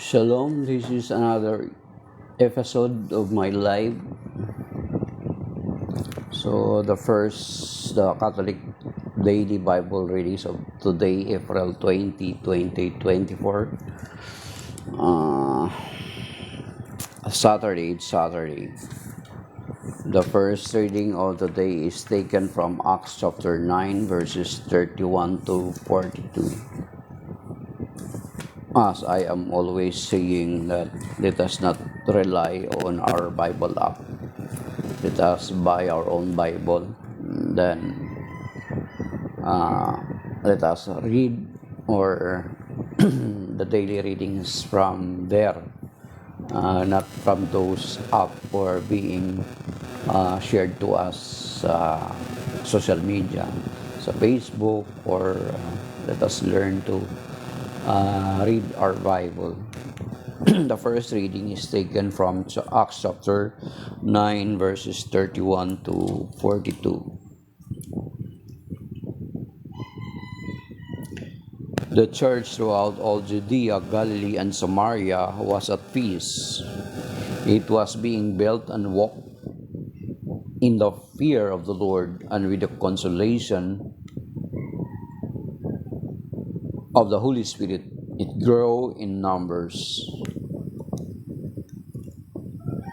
Shalom, this is another episode of my live. The Catholic Daily Bible readings of today, April 20, 2024. Uh, it's Saturday. The first reading of the day is taken from Acts chapter 9, verses 31 to 42. As I am always saying that let us not rely on our Bible app. Let us buy our own Bible. Then let us read or the daily readings from there, not from those app or being shared to us social media, sa Facebook, or let us learn to read our Bible. The first reading is taken from Acts chapter 9, verses 31 to 42. The church throughout all Judea, Galilee, and Samaria was at peace. It was being built and walked in the fear of the Lord and with the consolation of the Holy Spirit. It grew in numbers.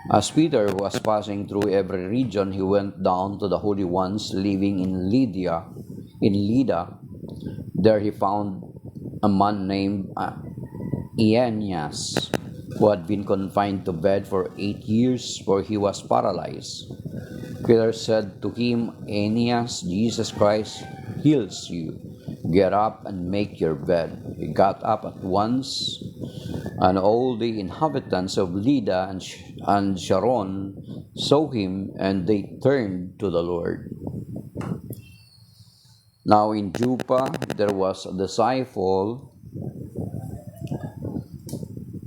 As Peter was passing through every region, he went down to the holy ones living in Lydda. There he found a man named Aeneas, who had been confined to bed for 8 years, for he was paralyzed. Peter said to him, Aeneas, Jesus Christ heals you. Get up and make your bed. He got up at once, and all the inhabitants of Lydda and Sharon saw him, and they turned to the Lord. Now in Joppa there was a disciple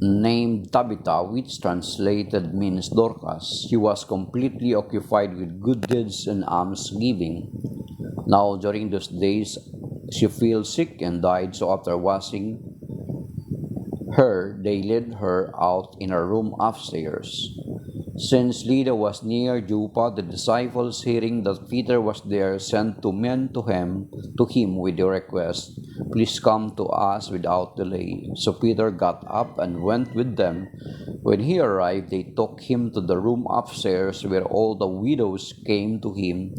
named Tabitha, which translated means Dorcas. She was completely occupied with good deeds and almsgiving. Now during those days she fell sick and died, so after washing her, they led her out in a room upstairs. Since Lydda was near Joppa, the disciples, hearing that Peter was there, sent 2 men to him with the request, Please come to us without delay. So Peter got up and went with them. When he arrived, they took him to the room upstairs where all the widows came to him,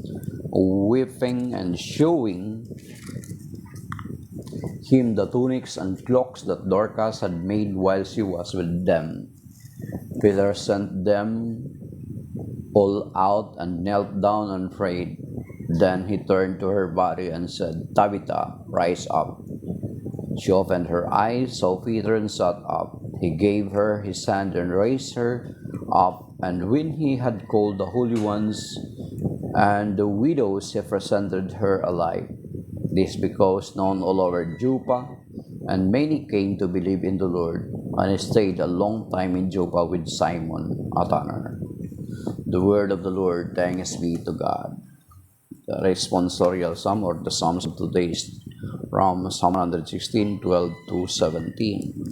weeping and showing him the tunics and cloaks that Dorcas had made while she was with them. Peter sent them all out and knelt down and prayed. Then he turned to her body and said, Tabitha, rise up. She opened her eyes, saw Peter, and sat up. He gave her his hand and raised her up, and when he had called the holy ones and the widows, he presented her alive. This because known all over Joppa, and many came to believe in the Lord, and he stayed a long time in Joppa with Simon a tanner. The word of the Lord, thanks be to God. The responsorial psalm, or the psalms of today, is from Psalm 116, 12 to 17.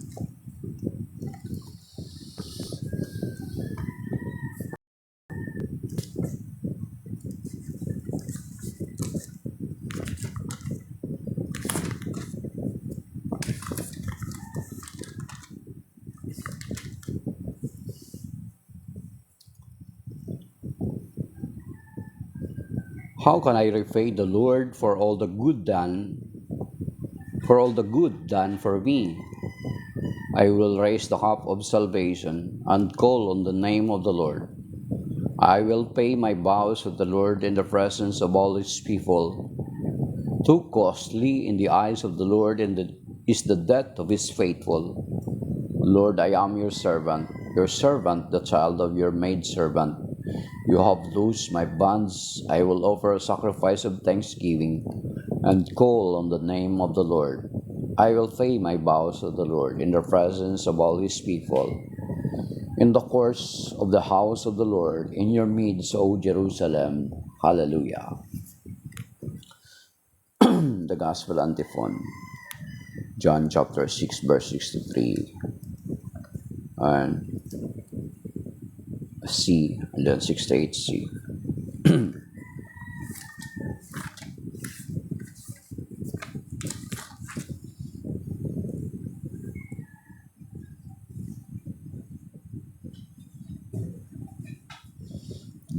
How can I repay the Lord for all the good done for me? I will raise the cup of salvation and call on the name of the Lord. I will pay my vows to the Lord in the presence of all his people. Too costly in the eyes of the Lord is the death of his faithful. Lord, I am your servant, the child of your maidservant. You have loosed my bonds. I will offer a sacrifice of thanksgiving and call on the name of the Lord. I will pay my vows to the Lord in the presence of all his people. In the courts of the house of the Lord, in your midst, O Jerusalem. Hallelujah. The Gospel Antiphon, John chapter 6, verse 63. and C, and then 68C.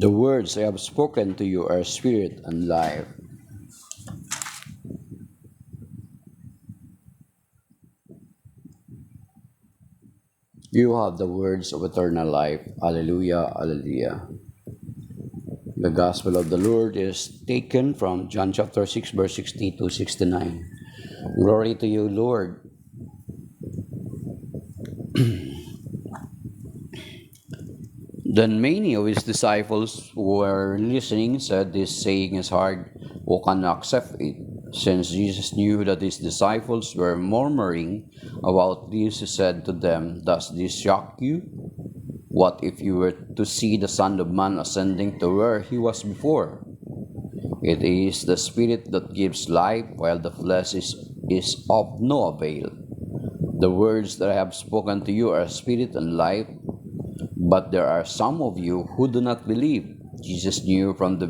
The words I have spoken to you are spirit and life. You have the words of eternal life. Alleluia, alleluia. The Gospel of the Lord is taken from John chapter 6, verse 60 to 69. Glory to you, Lord. Then many of his disciples who were listening said, "This saying is hard. Who can accept it?" Since Jesus knew that his disciples were murmuring about this, he said to them, "Does this shock you? What if you were to see the Son of Man ascending to where he was before? It is the Spirit that gives life, while the flesh is of no avail. The words that I have spoken to you are spirit and life, but there are some of you who do not believe." Jesus knew from the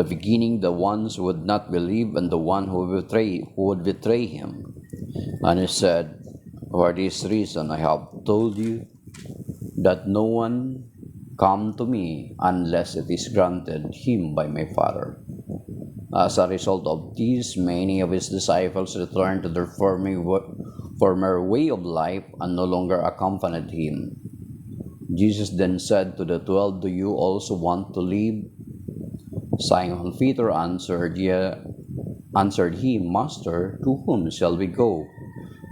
beginning the ones who would not believe and the one who would betray him. And he said, "For this reason I have told you that no one come to me unless it is granted him by my Father." As a result of this, many of his disciples returned to their former way of life and no longer accompanied him. Jesus then said to the 12, "Do you also want to leave?" Simon Peter answered him, "Master, to whom shall we go?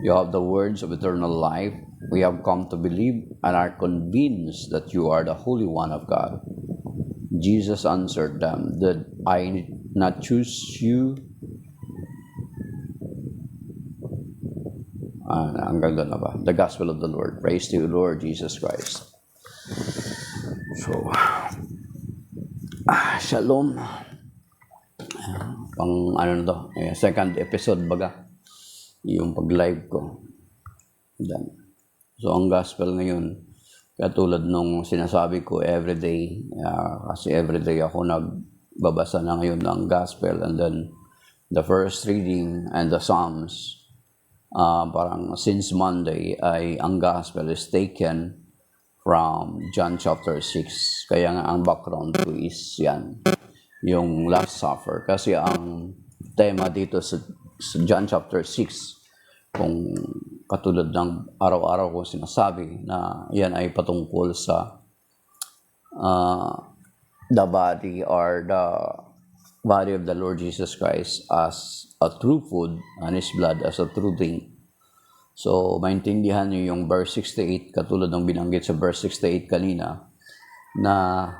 You have the words of eternal life. We have come to believe and are convinced that you are the Holy One of God." Jesus answered them, "Did I not choose you?" Hanggang doon na ba? The Gospel of the Lord. Praise to you, Lord Jesus Christ. So, Shalom. Pang ano na to? Second episode baga. Yung pag-live ko. Yan. So, ang gospel ngayon, katulad nung sinasabi ko everyday, kasi everyday ako nagbabasa na ngayon ng gospel, and then the first reading and the Psalms, parang since Monday ay ang gospel is taken from John chapter 6. Kaya nga ang background ko is yan, yung Last Supper. Kasi ang tema dito sa John chapter 6, kung katulad ng araw-araw ko sinasabi, na yan ay patungkol sa the body or the body of the Lord Jesus Christ as a true food and His blood as a true drink. So, maintindihan niyo yung verse 68, katulad ng binanggit sa verse 68 kanina, na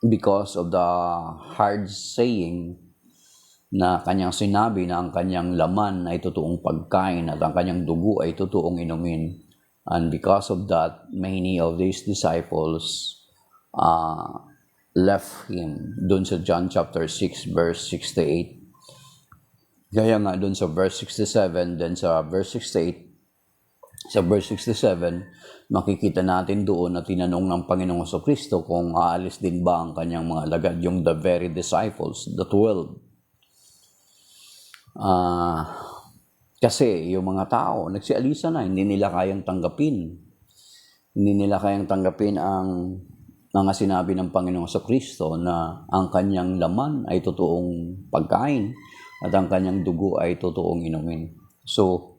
because of the hard saying na kanyang sinabi na ang kanyang laman ay totoong pagkain at ang kanyang dugo ay totoong inumin. And because of that, many of these disciples left him dun sa John chapter 6, verse 68. Kaya nga dun sa verse 67, then sa verse 68, sa verse 67, makikita natin doon na tinanong ng Panginoong Kristo kung aalis din ba ang kanyang mga alagad, yung the very disciples, the 12. Kasi yung mga tao, nagsialisa na, hindi nila kayang tanggapin. Hindi nila kayang tanggapin ang mga sinabi ng Panginoong Kristo na ang kanyang laman ay totoong pagkain at ang kanyang dugo ay totoong inumin. So,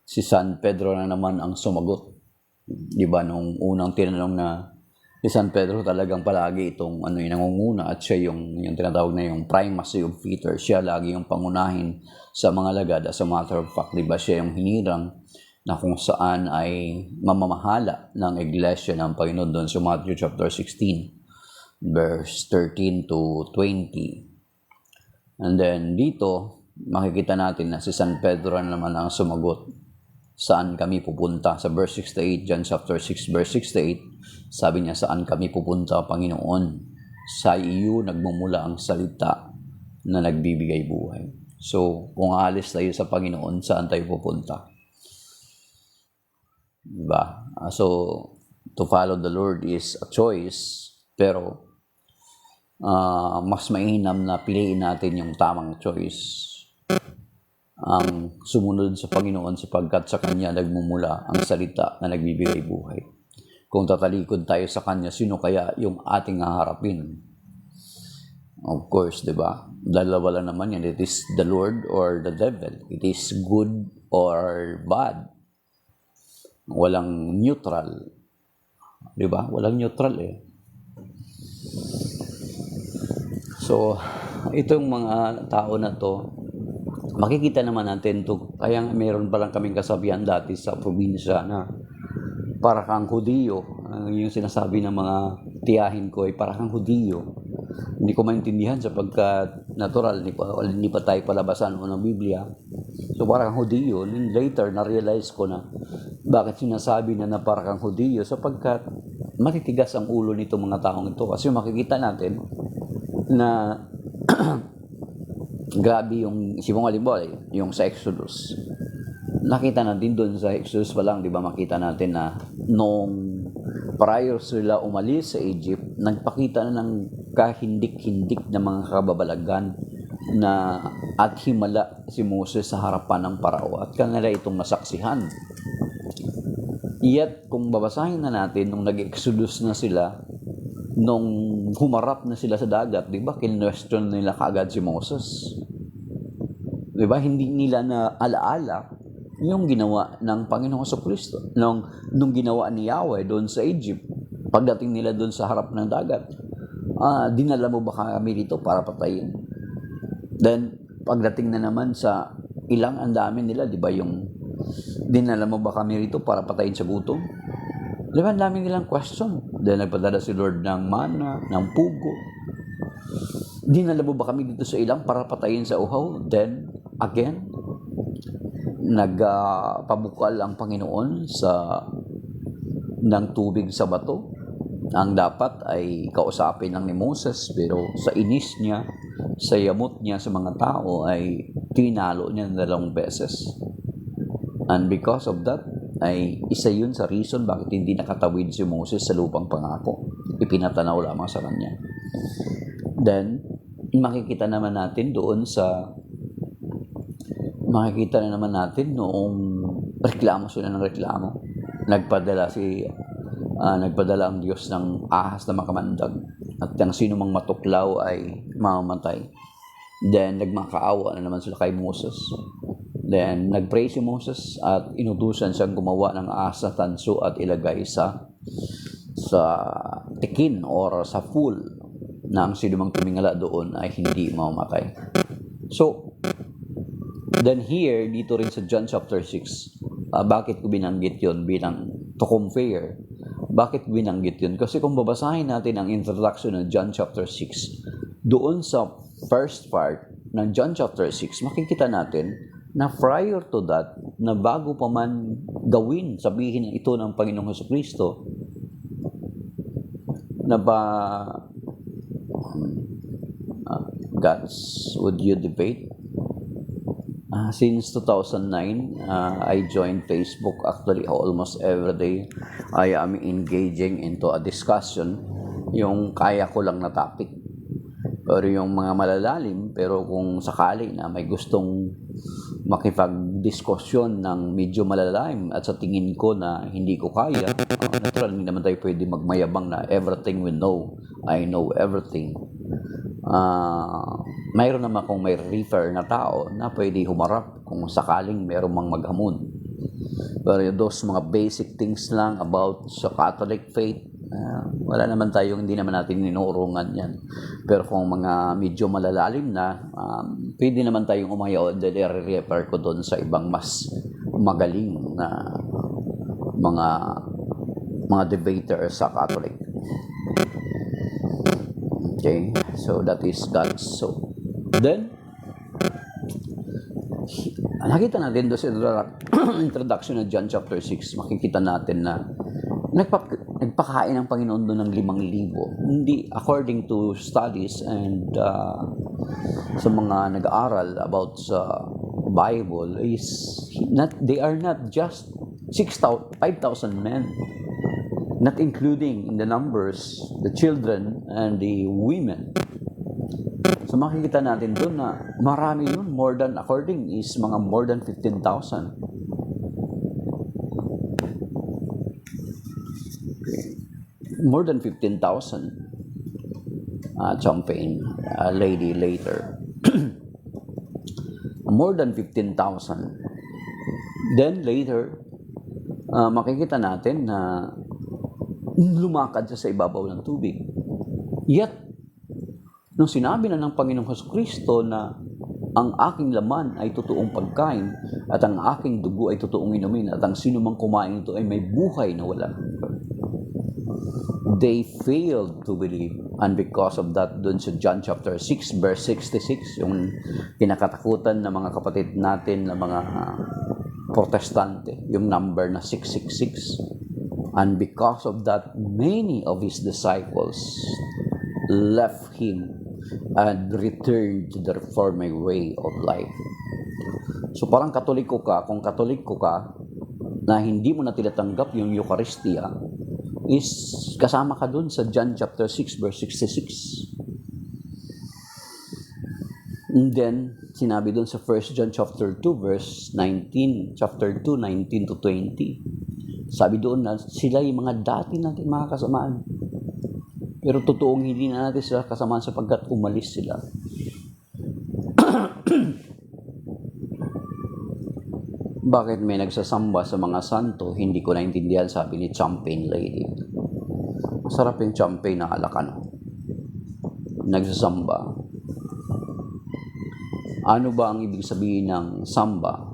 si San Pedro na naman ang sumagot. Di ba, nung unang tinanong na si San Pedro talagang palagi itong yung nangunguna at siya yung tinatawag na yung primacy of Peter. Siya lagi yung pangunahin sa mga lagad. As a matter of fact, di ba, siya yung hinirang na kung saan ay mamamahala ng iglesia ng Panginoon doon sa Matthew chapter 16, verse 13 to 20. And then dito, makikita natin na si San Pedro na naman ang sumagot. Saan kami pupunta? Sa verse 68, John chapter 6, verse 68, sabi niya, "Saan kami pupunta, Panginoon? Sa iyo nagmumula ang salita na nagbibigay buhay." So, kung aalis tayo sa Panginoon, saan tayo pupunta? Diba? So, to follow the Lord is a choice, pero mas mainam na piliin natin yung tamang choice. Ang sumunod sa Panginoon sapagkat sa Kanya nagmumula ang salita na nagbibigay buhay. Kung tatalikod tayo sa Kanya, sino kaya yung ating haharapin? Of course, di ba? Dalawa lang naman yan. It is the Lord or the devil. It is good or bad. Walang neutral. Di ba? Walang neutral eh. So, itong mga tao na to, makikita naman natin to. Kaya meron pa lang kaming kasabihan dati sa probinsya na para kang Hudiyo. Yung sinasabi ng mga tiyahin ko ay para kang Hudiyo. Hindi ko maintindihan sapagkat natural, hindi pa tayo palabasan ng Biblia. So parang Hudiyo. Later, na-realize ko na bakit sinasabi na para kang Hudiyo sapagkat matitigas ang ulo nito mga taong ito. Kasi makikita natin na grabe yung, halimbawa, yung sa Exodus. Nakita natin doon sa Exodus pa lang, di ba, makita natin na nung prior sila umalis sa Egypt, nagpakita na ng kahindik-hindik na mga kababalagan na at himala si Moses sa harapan ng Parao at kanila itong nasaksihan. Yet, kung babasahin na natin, nung nag-exodus na sila, nung humarap na sila sa dagat, di ba, kinwestiyon nila kaagad si Moses. Di ba, hindi nila na alaala yung ginawa ng Panginoong Jesucristo. Nung ginawa ni Yahweh doon sa Egypt, pagdating nila doon sa harap ng dagat, dinala mo ba kami dito para patayin? Then, pagdating na naman sa ilang andamin nila, di ba yung dinala mo ba kami rito para patayin sa gutom? Di ba, ang dami nilang question. Then, nagpadala si Lord ng mana, ng pugo. Dinala mo ba kami dito sa ilang para patayin sa uhaw? Then, again, nagpabukal ang Panginoon ng tubig sa bato. Ang dapat ay kausapin lang ni Moses, pero sa inis niya, sa yamot niya sa mga tao ay tinalo niya 2 beses. And because of that, ay isa yun sa reason bakit hindi nakatawid si Moses sa lupang pangako. Ipinatanaw lamang sa kanya. Then, makikita naman natin doon noong reklamo sila ng reklamo. Nagpadala ang Diyos ng ahas na makamandag at ang sino mang matuklaw ay mamamatay. Then, nagmakaawa na naman sila kay Moses. Then, nagpray si Moses at inutusan siyang gumawa ng ahas na tanso at ilagay sa tikin or sa pool na ang sino mang tumingala doon ay hindi mamamatay. So, then here, dito rin sa John chapter 6, bakit ko binanggit yun bilang to compare? Bakit binanggit yun? Kasi kung babasahin natin ang introduction ng John chapter 6, doon sa first part ng John chapter 6, makikita natin na prior to that, na bago pa man sabihin ito ng Panginoong Jesucristo, na ba gods, would you debate? Since 2009, I joined Facebook. Actually, almost every day, I am engaging into a discussion. Yung kaya ko lang na topic. Pero yung mga malalalim, pero kung sakali na may gustong makipag-diskusyon ng medyo malalalim at sa tingin ko na hindi ko kaya, natural, hindi naman tayo pwede magmayabang na everything we know, I know everything. Mayroon naman kung may refer na tao na pwede humarap kung sakaling mayroon mang maghamon. Pero those mga basic things lang about sa Catholic faith, wala naman hindi naman natin ninurungan yan. Pero kung mga medyo malalalim na, pwede naman tayong umayaw, then i-refer ko doon sa ibang mas magaling na mga debater sa Catholic. Okay, so that is God. So, then, nakita natin doon sa introduction ng John chapter 6, makikita natin na nagpakain ng Panginoon doon ng 5,000. Hindi, according to studies and sa mga nag-aaral about sa Bible, they are not just 5,000 men, not including in the numbers the children and the women. So makikita natin doon na marami yun, more than, according is mga more than 15,000. More than 15,000 champagne lady later. More than 15,000. Then later, makikita natin na lumakad siya sa ibabaw ng tubig. Yet, nung sinabi na ng Panginoong Jesucristo na ang aking laman ay totoong pagkain at ang aking dugo ay totoong inumin at ang sino mang kumain ito ay may buhay na walang hanggan, they failed to believe. And because of that, dun sa John chapter 6 verse 66, yung kinakatakutan ng mga kapatid natin na mga protestante, yung number na 666. And because of that, many of his disciples left him and returned to the former way of life. So parang Katoliko ka, kung Katoliko ka, na hindi mo na tinatanggap yung Eucharistia, is kasama ka dun sa John chapter 6 verse 66. And then, sinabi dun sa 1 John chapter 2 verse 19, chapter 2, 19 to 20. Sabi doon na sila yung mga dati natin mga kasamaan. Pero totoong hindi na natin sila kasamaan sapagkat umalis sila. Bakit may nagsasamba sa mga santo? Hindi ko naintindihan, sabi ni Champagne Lady. Masarap yung champagne na Alacano. Nagsasamba. Ano ba ang ibig sabihin ng samba?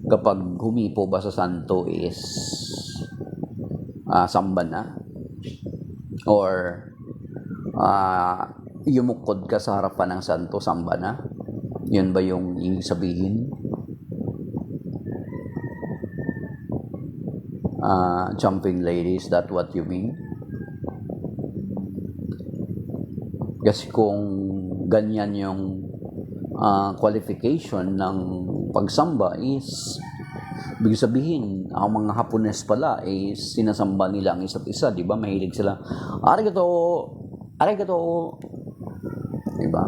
Kapag humipo ba sa santo is samba na? Or yumukod ka sa harapan ng santo, samba na? Yun ba yung ibig sabihin? Jumping ladies, that what you mean? Kasi kung ganyan yung qualification ng pagsamba is ibig sabihin, ang mga Hapones pala is sinasamba nila ang isa't isa, di ba? Mahilig sila, arigato, di ba?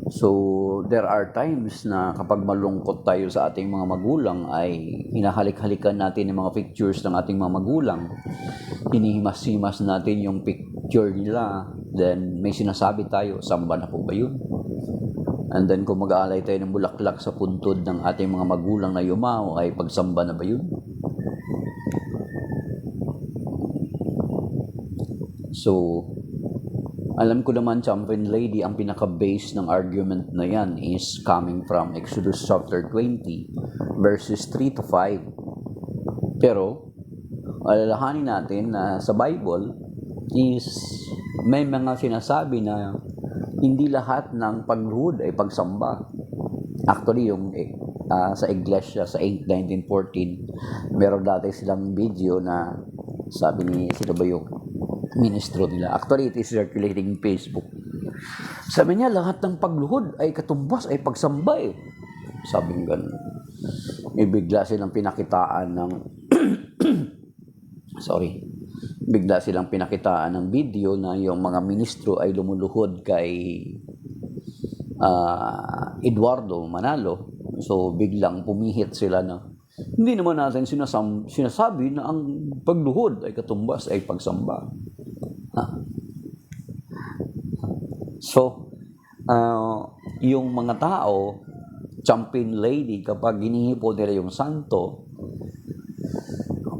So, there are times na kapag malungkot tayo sa ating mga magulang ay hinahalik-halikan natin yung mga pictures ng ating mga magulang. Hinihimas-himas natin yung picture nila. Then, may sinasabi tayo, samba na po ba yun? And then, kung mag-aalay tayo ng bulaklak sa puntod ng ating mga magulang na yumao, ay pagsamba na ba yun? So, alam ko naman, Champagne Lady, ang pinaka-base ng argument na yan is coming from Exodus chapter 20, verses 3 to 5. Pero, alalahanin natin na sa Bible is may mga sinasabi na hindi lahat ng pagluhod ay pagsamba. Actually, yung sa Iglesia, sa 1914, meron dati silang video na sabi ni, sino ba yung ministro nila? Actually, it is circulating in Facebook. Sabi niya, lahat ng pagluhod ay katumbas, ay pagsamba eh. Sabi nga ganun. Bigla silang pinakitaan ng bigla silang pinakitaan ng video na yung mga ministro ay lumuluhod kay Eduardo Manalo. So, biglang pumihit sila na hindi naman natin sinasabi na ang pagluhod ay katumbas, ay pagsamba. So, yung mga tao, Champagne Lady, kapag hinihipo nila yung santo,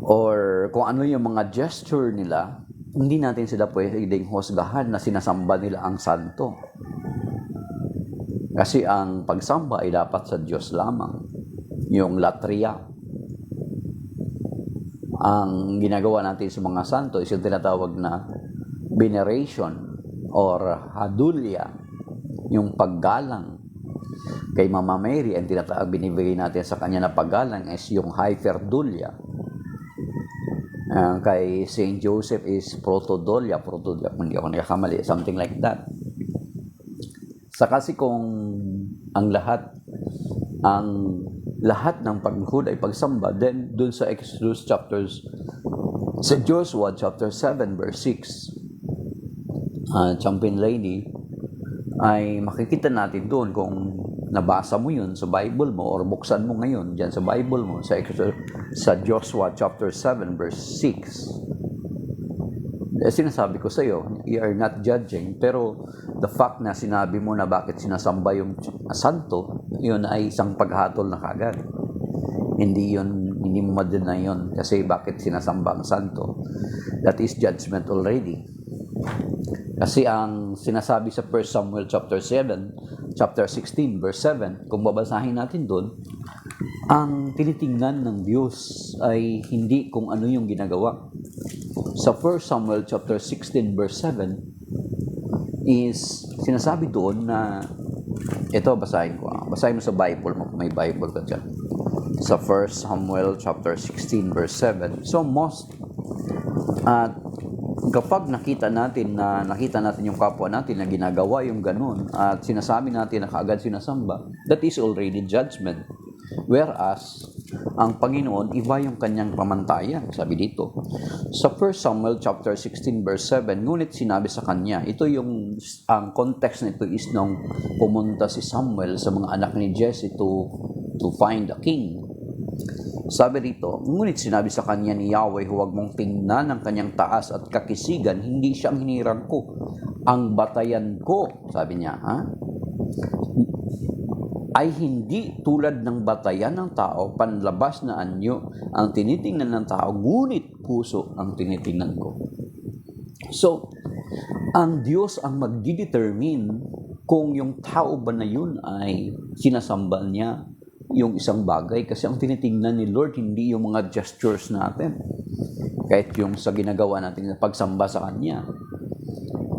or kung ano yung mga gesture nila, hindi natin sila pwedeng husgahan na sinasamba nila ang santo. Kasi ang pagsamba ay dapat sa Diyos lamang. Yung latria. Ang ginagawa natin sa mga santo is yung tinatawag na veneration or hadulya, yung paggalang kay Mama Mary. Ang tinatawag, binibigay natin sa kanya na paggalang is yung hyperdulya. Kay Saint Joseph is protodolia, kung hindi ako nakakamali, something like that. Sa kasi kung ang lahat, ang lahat ng paglingkod ay pagsamba. Then, dun sa Exodus chapters, sa Joshua chapter 7 verse 6, Champion Lady, ay makikita natin doon kung nabasa mo yun sa Bible mo or buksan mo ngayon dyan sa Bible mo sa Joshua chapter 7 verse 6. Sinasabi ko sa iyo, you are not judging, pero the fact na sinabi mo na bakit sinasamba yung santo, yun ay isang paghatol na kagad. Hindi mo ma-deny yun kasi bakit sinasamba ang santo. That is judgment already. Kasi ang sinasabi sa 1 Samuel chapter 7, chapter 16, verse 7, kung babasahin natin doon, ang tinitingnan ng Diyos ay hindi kung ano yung ginagawa. Sa 1 Samuel chapter 16, verse 7, is sinasabi doon na, ito basahin ko. Basahin mo sa Bible mo, may Bible ka dyan. Sa 1 Samuel chapter 16, verse 7. So kapag nakita natin yung kapwa natin na ginagawa yung ganun at sinasabi natin na kaagad sinasamba, that is already judgment. Whereas, ang Panginoon, iba yung kanyang pamantayan, sabi dito. Sa 1 Samuel chapter 16 verse 7, ngunit sinabi sa kanya, ang context nito is nung pumunta si Samuel sa mga anak ni Jesse to find a king. Sabi dito, ngunit sinabi sa kanya ni Yahweh, huwag mong tingnan ang kanyang taas at kakisigan, hindi siya ang hinirang ko. Ang batayan ko, sabi niya, ay hindi tulad ng batayan ng tao, panlabas na anyo ang tinitingnan ng tao, ngunit puso ang tinitingnan ko. So, ang Diyos ang magdidetermine kung yung tao ba na yun ay sinasamba niya yung isang bagay, kasi ang tinitingnan ni Lord hindi yung mga gestures natin, kahit yung sa ginagawa natin na pagsamba sa Kanya.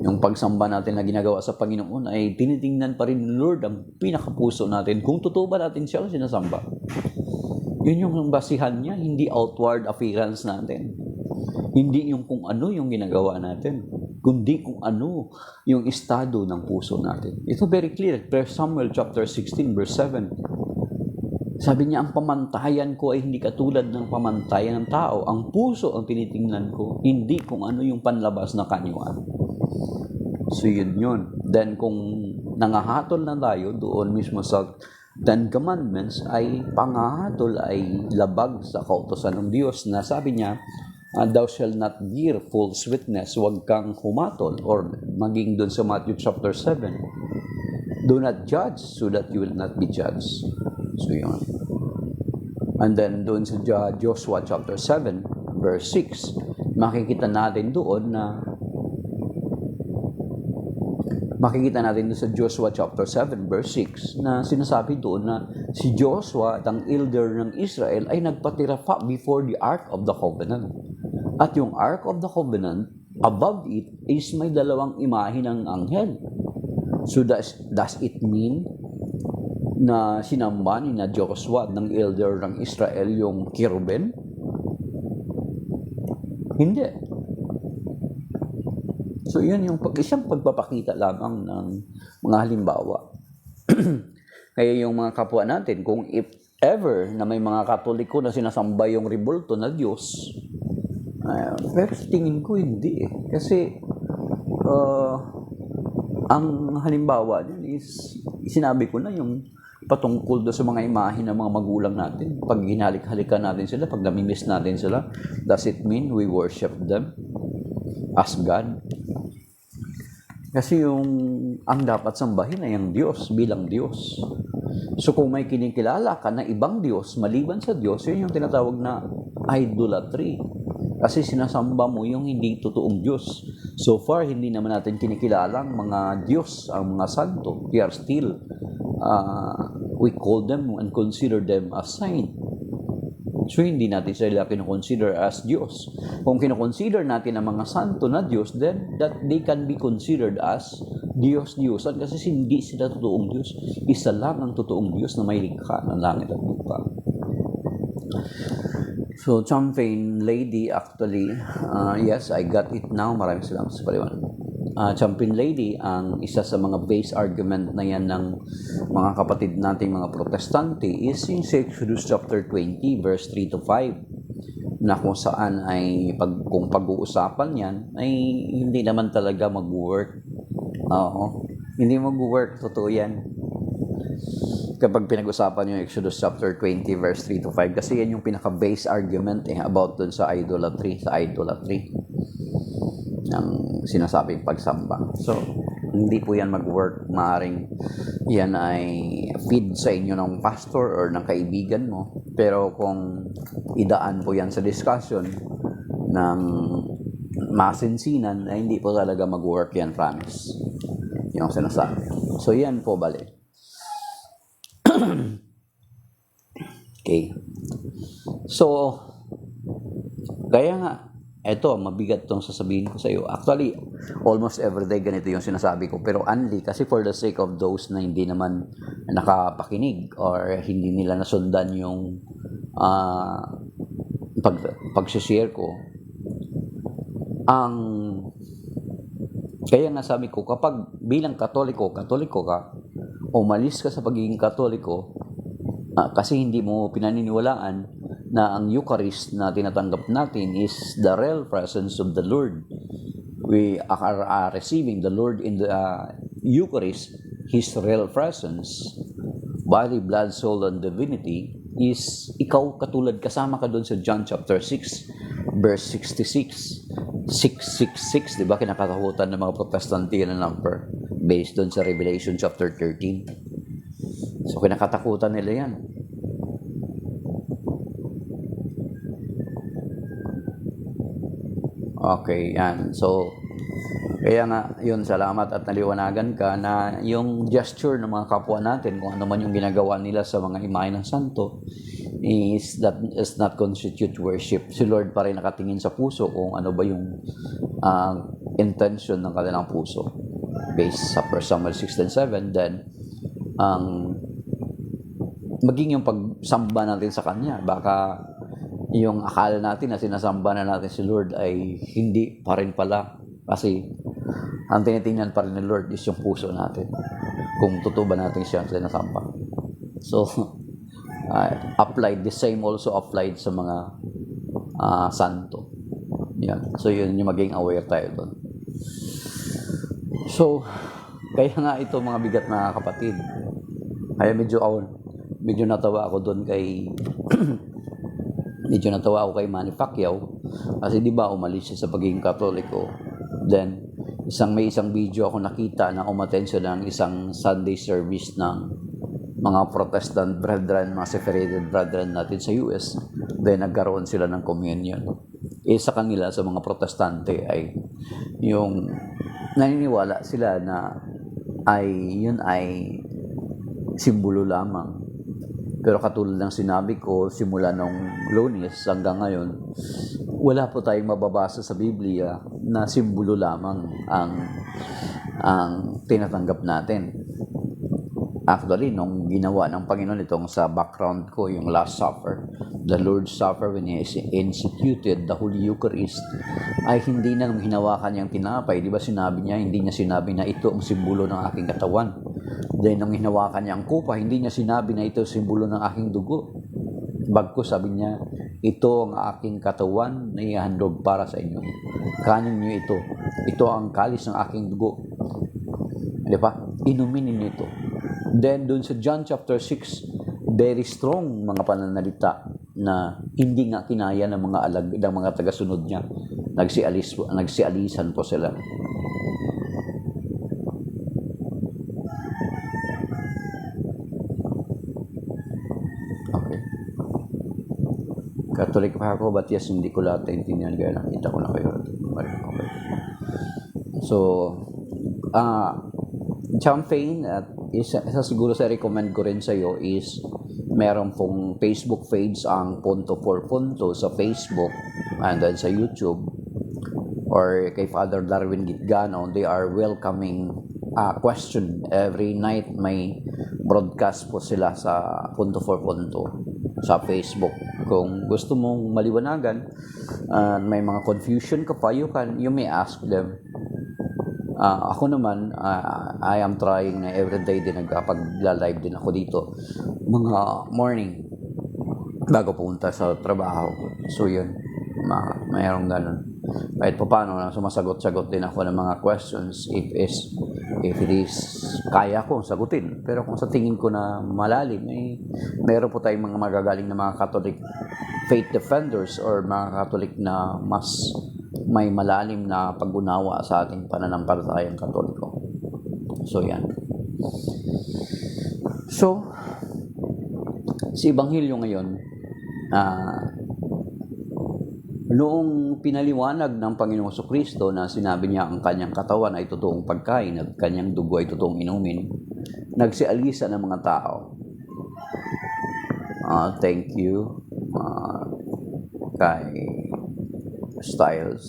Yung pagsamba natin na ginagawa sa Panginoon ay tinitingnan pa rin ni Lord ang pinakapuso natin, kung totoo ba natin siya sinasamba. Yun yung basihan niya, hindi outward appearance natin, hindi yung kung ano yung ginagawa natin, kundi kung ano yung estado ng puso natin. Ito very clear. 1 Samuel chapter 16 verse 7. Sabi niya, ang pamantayan ko ay hindi katulad ng pamantayan ng tao. Ang puso ang tinitingnan ko, hindi kung ano yung panlabas na kanyuan. So yun. Then kung nangahatol na tayo doon mismo sa Ten Commandments, ay pangahatol ay labag sa kautosan ng Diyos na sabi niya, thou shalt not bear false witness, huwag kang humatol, or maging doon sa Matthew chapter 7, do not judge so that you will not be judged. So yun. And then doon sa Joshua chapter 7 verse 6, makikita natin doon sa Joshua chapter 7 verse 6 na sinasabi doon na si Joshua at ang elder ng Israel ay nagpatira pa before the Ark of the Covenant. At yung Ark of the Covenant, above it is may dalawang imahe ng anghel. So does it mean na sinamba ni na Joshua ng elder ng Israel yung cherubim? Hindi. So yun yung isang pagpapakita lamang ng mga halimbawa. Kaya yung mga kapwa natin, kung if ever na may mga Katoliko na sinasamba yung rebulto na Diyos, pero tingin ko hindi eh. Kasi ang halimbawa din is sinabi ko na yung patungkol do sa mga imahe ng mga magulang natin. Pag hinalik-halikan natin sila, pag namimiss natin sila, does it mean we worship them as God? Kasi ang dapat sambahin ay ang Diyos bilang Diyos. So kung may kinikilala ka na ibang Diyos maliban sa Diyos, yun yung tinatawag na idolatry. Kasi sinasamba mo yung hindi totoong Diyos. So far, hindi naman natin kinikilala ang mga Diyos, ang mga santo. We are still we call them and consider them as saint. So, hindi natin sila kinoconsider as Diyos. Kung kinoconsider natin ang mga santo na Diyos, then that they can be considered as Diyos-Diyosan kasi hindi sila totoong Diyos. Isa lang ang totoong Diyos na may likha ng langit at lupa. So, Champion Lady, actually, yes, I got it now. Maraming salamat sa paliwanag. Champion Lady, ang isa sa mga base argument na yan ng mga kapatid nating mga protestante is yung sa Exodus chapter 20 verse 3 to 5, na kung saan ay kung pag-uusapan yan ay hindi naman talaga mag-work. Hindi mag-work, totoo yan. Kapag pinag-usapan yung Exodus chapter 20 verse 3 to 5, kasi yan yung pinaka-base argument about dun sa idolatry ng sinasabing pagsamba. So, hindi po yan mag-work. Maaring yan ay feed sa inyo ng pastor or ng kaibigan mo. Pero kung idaan po yan sa discussion ng masinsinan, ay hindi po talaga mag-work yan, promise. Yung sinasabi. So, yan po, bali. Okay. So, kaya nga, eto, mabigat tong sasabihin ko sa iyo. Actually, almost everyday ganito yung sinasabi ko. Pero only kasi for the sake of those na hindi naman nakapakinig or hindi nila nasundan yung pag-share ko. Kaya nga sabi ko, kapag bilang katoliko ka, umalis ka sa pagiging katoliko, kasi hindi mo pinaniniwalaan na ang Eucharist na tinatanggap natin is the real presence of the Lord. We are receiving the Lord in the Eucharist, His real presence, body, blood, soul, and divinity, is ikaw katulad, kasama ka doon sa John chapter 6, verse 66. 666, di ba? Kinakatakutan ng mga protestante na number based doon sa Revelation chapter 13. So, kinakatakutan nila yan. Okay, yan. So, kaya nga, yun, salamat at naliwanagan ka na yung gesture ng mga kapwa natin, kung ano man yung ginagawa nila sa mga imahe ng santo, is not constitute worship. Si Lord pa rin nakatingin sa puso kung ano ba yung intention ng kanilang puso. Based sa 1 Samuel 16:7, then, maging yung pagsamba natin sa Kanya, baka yung akala natin na sinasamba na natin si Lord ay hindi pa rin pala. Kasi ang tinitingnan pa rin ni Lord is yung puso natin. Kung totoo ba natin siya sinasamba. So, the same also applied sa mga santo. Yan. So, yun yung maging aware tayo doon. So, kaya nga ito mga bigat na kapatid. Kaya medyo natawa ako doon kay Manny Pacquiao kasi di ba umalis siya sa pagiging Katoliko. Then may isang video ako nakita na umattend siya ng isang Sunday service ng mga Protestant brethren, mga separated brethren natin sa US. Then nagkaroon sila ng communion. Sa kanila, sa mga Protestante, ay yung naniniwala sila na yun ay simbolo lamang. Pero katulad ng sinabi ko, simula nung Lunes hanggang ngayon, wala po tayong mababasa sa Biblia na simbolo lamang ang tinatanggap natin. Actually, nung ginawa ng Panginoon itong sa background ko, yung Last Supper, the Lord's Supper, when He instituted the Holy Eucharist, ay hindi na nung hinawakan niyang tinapay. Di ba sinabi niya, hindi niya sinabi na ito ang simbolo ng aking katawan. Then nung hinawakan niya ang kupa, hindi niya sinabi na ito simbolo ng aking dugo. Bagkus sabi niya, ito ang aking katawan na ihandog para sa inyo. Kanin niyo ito. Ito ang kalis ng aking dugo. Di ba? Inumin niyo ito. Then doon sa John chapter 6, very strong mga pananalita na hindi nga kinaya ng mga tagasunod niya. Nagsialisan po sila. Okay. Katolik pa ako, but yes, hindi ko lahat naintindihan kaya nakita ko na kayo. Okay. So, champagne at isa siguro sa recommend ko rin sa iyo is meron pong Facebook page ang Punto for Punto sa Facebook and then sa YouTube or kay Father Darwin Gitgano. They are welcoming question every night. May broadcast po sila sa Punto for Punto sa Facebook. Kung gusto mong maliwanagan, may mga confusion ka pa, you may ask them. Ako naman, I am trying na everyday din nagpag-live din ako dito. Mga morning, bago pumunta sa trabaho. So yun, mayroong ganun. Kahit pa paano, sumasagot-sagot din ako ng mga questions if it is kaya ko sagutin. Pero kung sa tingin ko na malalim, meron po tayong mga magagaling na mga Catholic faith defenders or mga Catholic na mas may malalim na pag-unawa sa ating pananampalatayang Katoliko. So yan. So, si Ebanghelyo ngayon, noong pinaliwanag ng Panginoong Kristo na sinabi niya ang kanyang katawan ay totoong pagkain at kanyang dugo ay totoong inumin, nagsialisa ng mga tao. Thank you kay Styles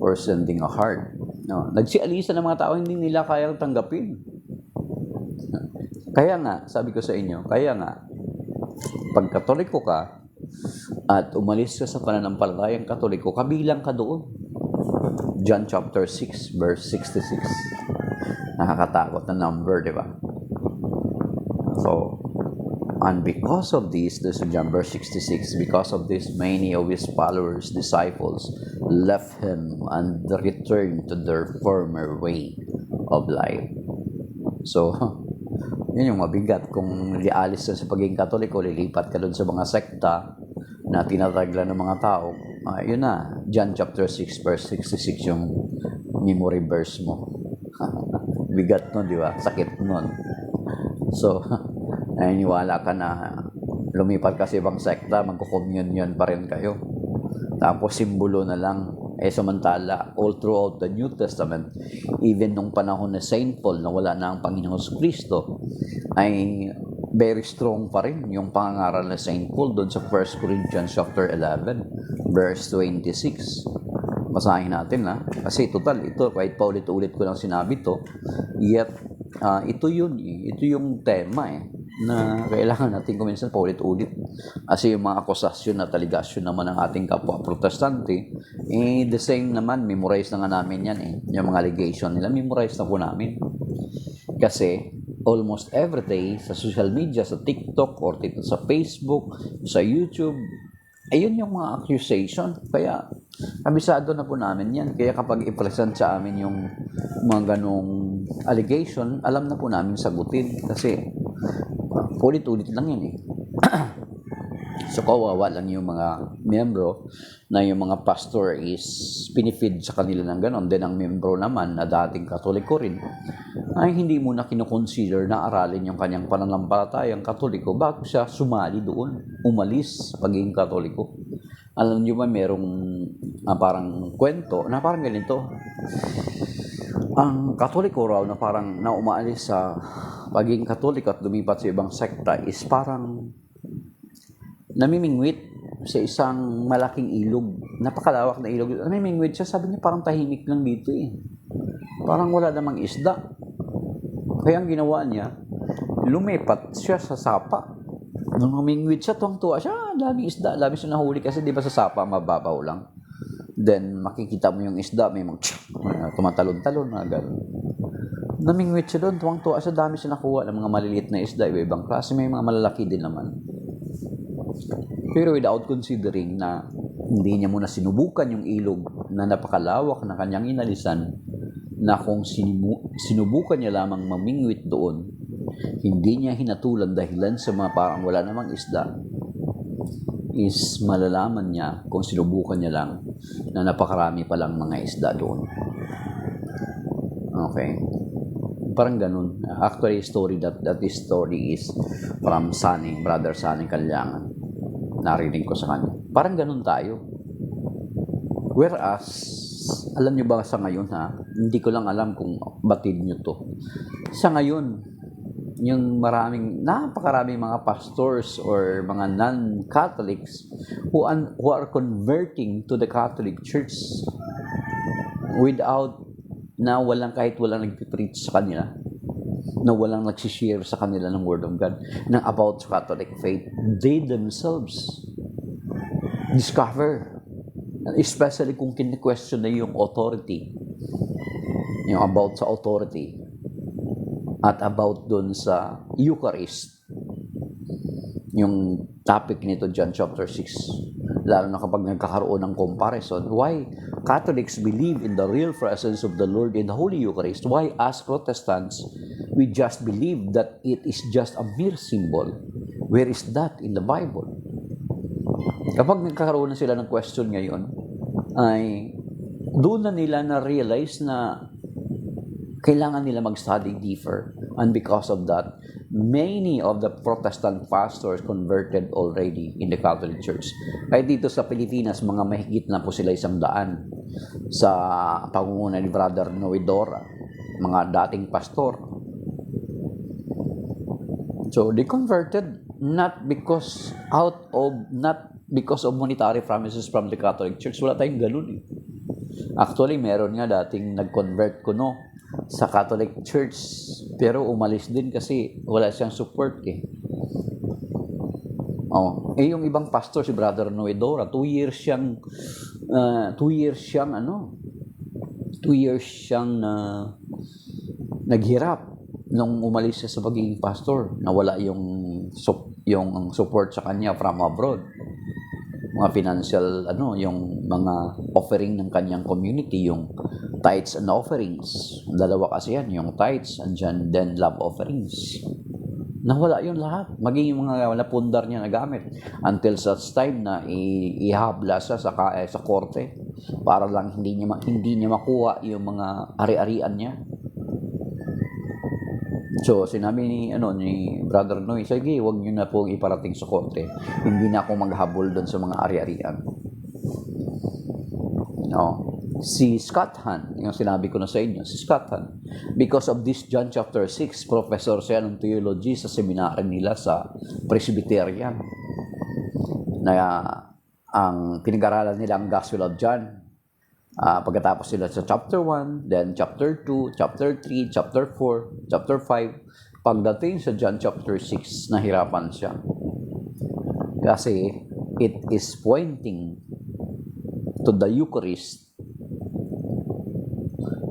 for sending a heart. No, nagsialisa ng mga tao, hindi nila kayang tanggapin. Kaya nga, sabi ko sa inyo, pag Katoliko ka at umalis ka sa pananampalatayang Katoliko, kabilang ka doon. John chapter 6, verse 66. Nakakatakot na number, di ba? So, and because of this, this is John verse 66, because of this, many of his followers, disciples, left him and returned to their former way of life. So, yun yung mabigat. Kung lialis ka sa pagiging Katoliko, lilipat ka doon sa mga sekta na tinatagla ng mga tao, yun na, John chapter 6, verse 66 yung memory verse mo. Bigat nun, di ba? Sakit nun. So, naniniwala ka na lumipat ka sa ibang sekta, magko-communion pa rin kayo. Tapos simbolo na lang. Samantala, all throughout the New Testament, even nung panahon na Saint Paul na wala na ang Panginoon Kristo, ay very strong pa rin yung pangangaral na Saint Paul doon sa 1 Corinthians chapter 11, verse 26. Basahin natin kasi total, ito, kahit pa ulit-ulit ko lang sinabi to, yet, ito yung tema na kailangan natin kuminsan paulit-ulit. Kasi yung mga akusasyon at aligasyon naman ng ating kapwa protestante, the same naman, memorize na nga namin yan yung mga allegation nila, memorize na po namin. Kasi almost every day sa social media, sa TikTok or sa Facebook, sa YouTube, ayun yung mga accusation. Kaya kabisado na po namin yan. Kaya kapag i-present sa amin yung mga ganong allegation, alam na po namin sagutin. Kasi ulit-ulit lang yan So kawawa lang yung mga membro na yung mga pastor is pinifeed sa kanila ng ganon. Then ang membro naman na dating Katoliko rin ay hindi mo na kinoconsider na aralin yung kanyang pananampalatayang Katoliko bago siya sumali doon, umalis pagiging Katoliko. Alam niyo ba merong parang kwento na parang ganito. Ang Katoliko raw na parang na umaalis sa pagiging Katoliko at lumipat sa ibang sekta is parang namimingwit sa isang malaking ilog. Napakalawak na ilog. Namimingwit siya. Sabi niya parang tahimik lang dito Parang wala namang isda. Kaya ang ginawa niya, lumipat siya sa sapa. Nung namimingwit siya, tuwang-tuwa siya. Dami isda. Dami siya nahuli kasi di ba sa sapa, mababaw lang. Then makikita mo yung isda, may tumatalon-talon na gano'n. Namingwit siya doon, tuwang-tuwa siya. Dami siya nakuha ng mga maliliit na isda. Iba-ibang klase. May mga malalaki din naman. Pero without considering na hindi niya muna sinubukan yung ilog na napakalawak na kanyang inalisan, na kung sinubukan niya lamang mamingwit doon, hindi niya hinatulan dahilan sa mga parang wala namang isda, is malalaman niya kung sinubukan niya lang na napakarami palang mga isda doon. Okay. Parang ganun. Actually, that story is from Brother Sunny Kalyangan. Narinig ko sa kanya. Parang ganun tayo. Whereas, alam nyo ba sa ngayon hindi ko lang alam kung batid nyo to. Sa ngayon, yung napakaraming mga pastors or mga non-Catholics who are converting to the Catholic Church without na kahit walang nag-preach sa kanila, na walang nagsishare sa kanila ng Word of God, ng about Catholic faith. They themselves discover, especially kung kine-question na yung authority yung about sa authority, at about dun sa Eucharist, yung topic nito John chapter 6. Lalo na kapag nagkakaroon ng comparison, why Catholics believe in the real presence of the Lord in the Holy Eucharist, why as Protestants, we just believe that it is just a mere symbol. Where is that in the Bible? Kapag nagkakaroon na sila ng question ngayon, ay doon na nila na-realize na kailangan nila mag-study deeper. And because of that, many of the Protestant pastors converted already in the Catholic Church. Kahit dito sa Pilipinas, mga mahigit na po sila 100 sa pangunguna ni Brother Noedora, mga dating pastor. So they converted not because of monetary promises from the Catholic Church. Wala tayong ganun eh. Actually, meron nga dating nag-convert sa Catholic Church, pero umalis din kasi wala siyang support eh. Yung ibang pastor, si Brother Noedora, 2 years siyang naghirap nung umalis siya sa pagiging pastor. Nawala yung support sa kanya from abroad. Mga financial, yung mga offering ng kanyang community, yung tithes and offerings. Dalawa kasi yan, yung tithes and then love offerings. Nawala yun lahat. Maging yung mga napundar niya na gamit. Until such time na ihabla siya sa korte para lang hindi niya makuha yung mga ari-arian niya. So, sinabi ni Brother Noy, sige, huwag niyo na pong iparating sa korte. Hindi na ako maghabol doon sa mga ari-arian. Si Scott Hahn, yung sinabi ko na sa inyo, si Scott Hahn, because of this John chapter 6, professor siya ng theology sa seminary nila sa Presbyterian. Na ang pinag-aralan nila ang Gospel of John. Pagkatapos sila sa chapter 1, then chapter 2, chapter 3, chapter 4, chapter 5, pagdating sa John chapter 6, nahirapan siya. Kasi it is pointing to the Eucharist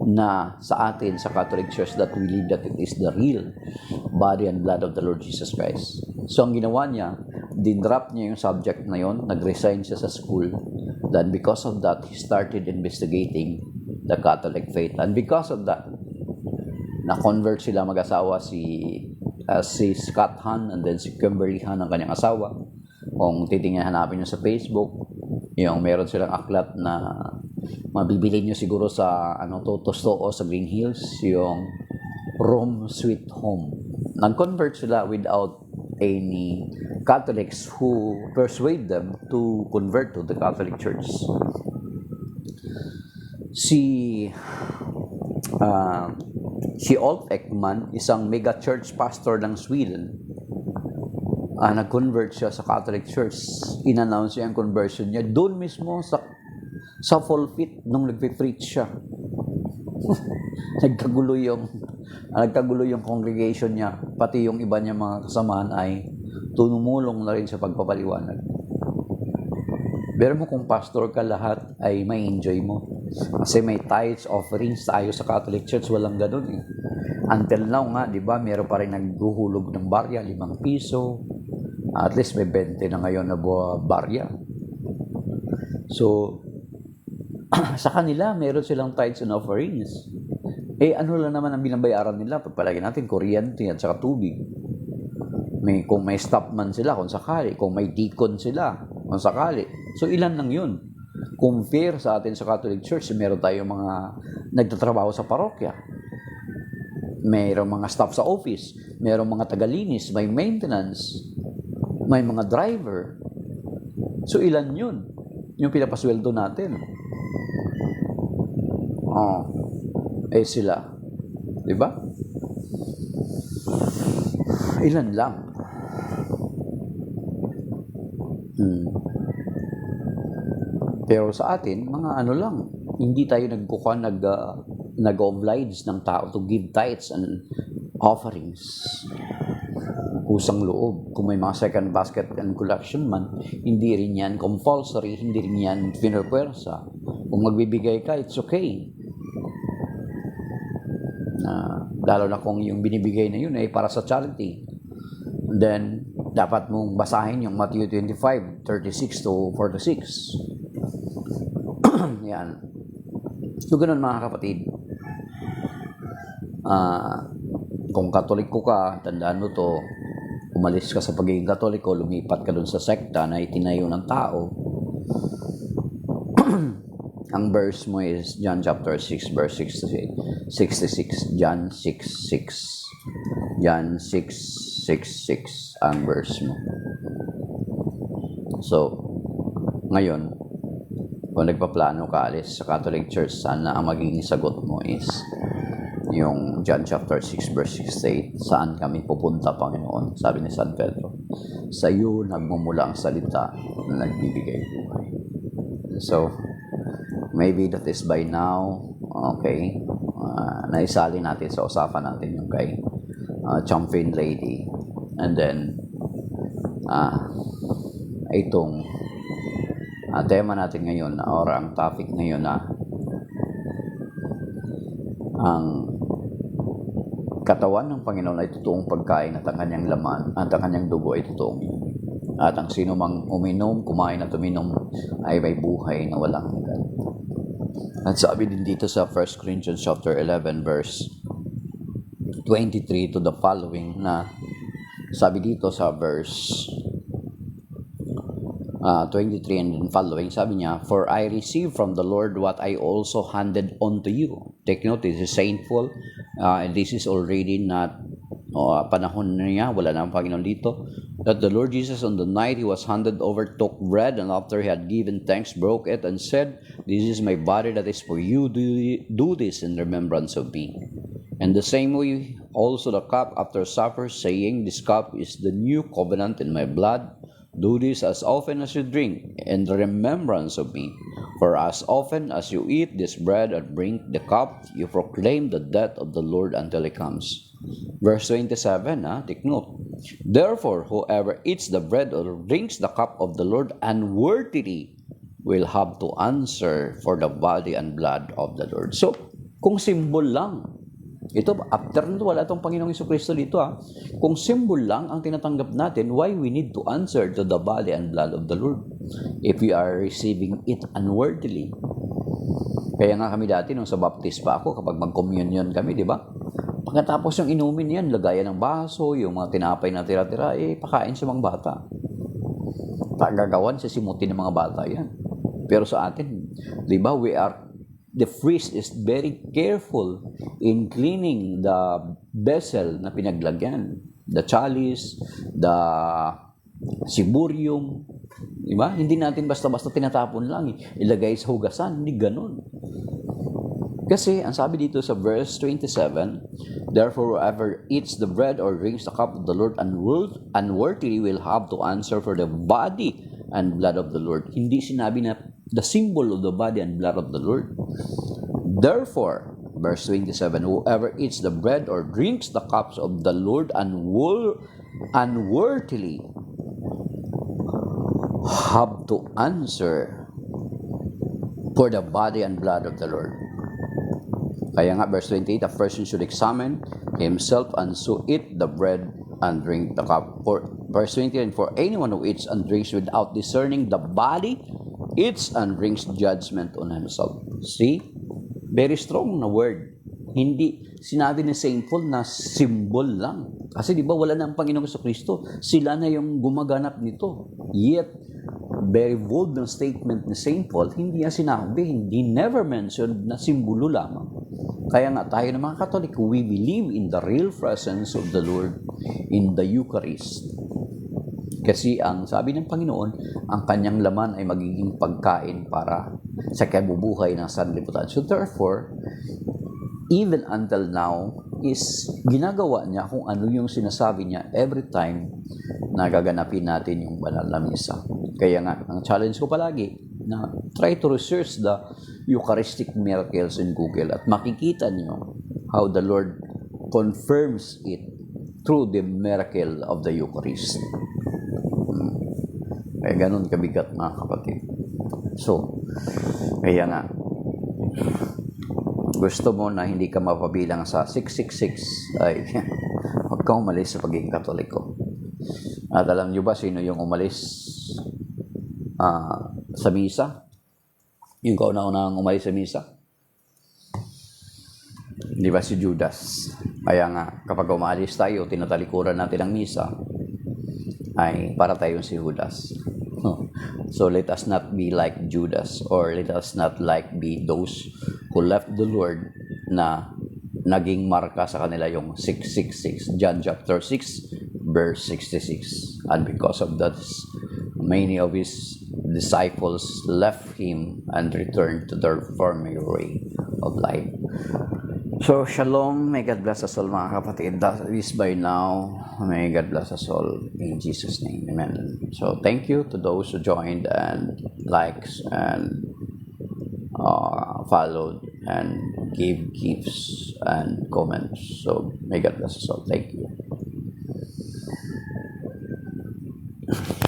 na sa atin, sa Catholic Church, that we believe that it is the real body and blood of the Lord Jesus Christ. So, ang ginawa niya, dinrop niya yung subject na yon, nag-resign siya sa school. Then, because of that, he started investigating the Catholic faith. And because of that, na-convert sila mag-asawa si Scott Hahn and then si Kimberly Hahn, ang kanyang asawa. Kung titingnan, hanapin nyo sa Facebook, yung meron silang aklat na mabibili nyo siguro sa Totoo sa Green Hills, yung Rome Sweet Home. Nag-convert sila without any Catholics who persuade them to convert to the Catholic Church. Si Ulf Ekman, isang mega church pastor ng Sweden, nag-convert siya sa Catholic Church. In-announce niya ang conversion niya doon mismo sa pulpit nung nagpe-preach siya. nagkagulo yung congregation niya, pati yung iba niya mga kasamahan ay tumulong na rin sa pagpapaliwanag. Pero mo kung pastor ka, lahat ay may enjoy mo. Kasi may tithes, offerings tayo sa Catholic Church, walang ganun eh. Until now nga, di ba, meron pa rin naghuhulog ng barya, 5 piso. At least may 20 na ngayon na barya. So, sa kanila, meron silang tithes and offerings. Ano lang naman ang binabayaran nila? Pagpalagay natin, kuryente at saka tubig. Kung may staff man sila, kung sakali. Kung may deacon sila, kung sakali. So, ilan lang yun. Compare sa atin sa Catholic Church, meron tayong mga nagtatrabaho sa parokya. Mayroong mga staff sa office. Mayroong mga tagalinis, may maintenance, may mga driver. So, ilan yun? Yung pinapasweldo natin. Sila. Diba? Ilan lang. Pero sa atin, mga lang, hindi tayo nag-oblige ng tao to give tithes and offerings. Kusang loob. Kung may mga second basket and collection man, hindi rin yan compulsory, hindi rin yan pinapwersa. Kung magbibigay ka, it's okay. Lalo na kung yung binibigay na yun ay para sa charity. Then, dapat mong basahin yung Matthew 25:36 to 46. Yan. So, ganun mga kapatid. Kung katoliko ka, tandaan mo to, umalis ka sa pagiging katoliko, lumipat ka dun sa sekta na itinayo ng tao. Ang verse mo is John chapter 6 verse 66. John 6:6. John 6:66 ang verse mo. So, ngayon, kung nagpaplano ka alis sa Catholic Church, sana ang magiging sagot mo is yung John chapter 6 verse 68. Saan kami pupunta, Panginoon? Sabi ni San Pedro, sa iyo nagmumula ang salita na nagbibigay buhay. So, maybe that is by now, okay, naisali natin sa usapan natin yung kay Champion Lady. And then, itong tema natin ngayon, or ang topic ngayon na ang katawan ng Panginoon ay totoong pagkain at ang kanyang laman at ang kanyang dugo ay totoong inumin. At ang sino mang uminom, kumain at uminom ay may buhay na walang hanggan. At sabi din dito sa 1 Corinthians chapter 11 verse 23 to the following, na sabi dito sa verse 23 and following, sabi niya, for I received from the Lord what I also handed on to you. Take note, this is saintful, and this is already not panahon niya, wala na ang Panginoon dito, that the Lord Jesus on the night he was handed over took bread, and after he had given thanks broke it and said, this is my body that is for you, do this in remembrance of me. And the same way also the cup after supper, saying, this cup is the new covenant in my blood. Do this as often as you drink in remembrance of me. For as often as you eat this bread and drink the cup, you proclaim the death of the Lord until he comes. Verse 27, take note. Therefore, whoever eats the bread or drinks the cup of the Lord unworthily will have to answer for the body and blood of the Lord. So, kung symbol lang, ito, after nito, wala itong Panginoong Jesucristo dito. Kung symbol lang ang tinatanggap natin, why we need to answer to the body and blood of the Lord if we are receiving it unworthily? Kaya nga kami dati, nung sa baptist pa ako, kapag mag-communion kami, di ba? Pagkatapos yung inumin yan, lagayan ng baso, yung mga tinapay na tira-tira, pakain sa mga bata. Pagagawan sa simuti ng mga bata yan. Pero sa atin, di ba, the priest is very careful in cleaning the vessel na pinaglagyan. The chalice, the siburium. Diba? Hindi natin basta-basta tinatapon lang. Ilagay sa hugasan. Hindi ganun. Kasi, ang sabi dito sa verse 27, therefore, whoever eats the bread or drinks the cup of the Lord unworthily will have to answer for the body and blood of the Lord. Hindi sinabi na the symbol of the body and blood of the Lord. Therefore, verse 27, whoever eats the bread or drinks the cups of the Lord unworthily have to answer for the body and blood of the Lord. Kaya nga, verse 28, a person should examine himself and so eat the bread and drink the cup. For verse 29, for anyone who eats and drinks without discerning the body eats and brings judgment on himself. See? Very strong na word. Hindi sinabi ni St. Paul na symbol lang. Kasi di ba wala na ang Panginoong Jesucristo? Sila na yung gumaganap nito. Yet, very bold na statement ni St. Paul, hindi niya sinabi, hindi never mentioned na simbolo lamang. Kaya nga tayo ng mga Katolik, we believe in the real presence of the Lord in the Eucharist. Kasi ang sabi ng Panginoon, ang kanyang laman ay magiging pagkain para sa kabubuhay ng sanlibutan. So therefore, even until now, is ginagawa niya kung ano yung sinasabi niya every time na gaganapin natin yung banal na misa. Kaya nga, ang challenge ko palagi, na try to research the Eucharistic miracles in Google at makikita niyo how the Lord confirms it through the miracle of the Eucharist. Kaya ganun kabigat mga kapatid. So, kaya nga, gusto mo na hindi ka mapabilang sa 666, ay huwag kang umalis sa pagiging Katoliko. At alam nyo ba sino yung umalis sa misa? Yung kauna-unang umalis sa misa? Di ba si Judas? Kaya nga, kapag umalis tayo, tinatalikuran natin ang misa, ay para tayong si Judas. So let us not be like Judas, or let us not be those who left the Lord na naging marka sa kanila yung 666. John chapter 6 verse 66. And because of that, many of his disciples left him and returned to their former way of life. So, shalom. May God bless us all, mga kapatid. That is by now. May God bless us all in Jesus' name. Amen. So, thank you to those who joined and likes and followed and gave gifts and comments. So, may God bless us all. Thank you.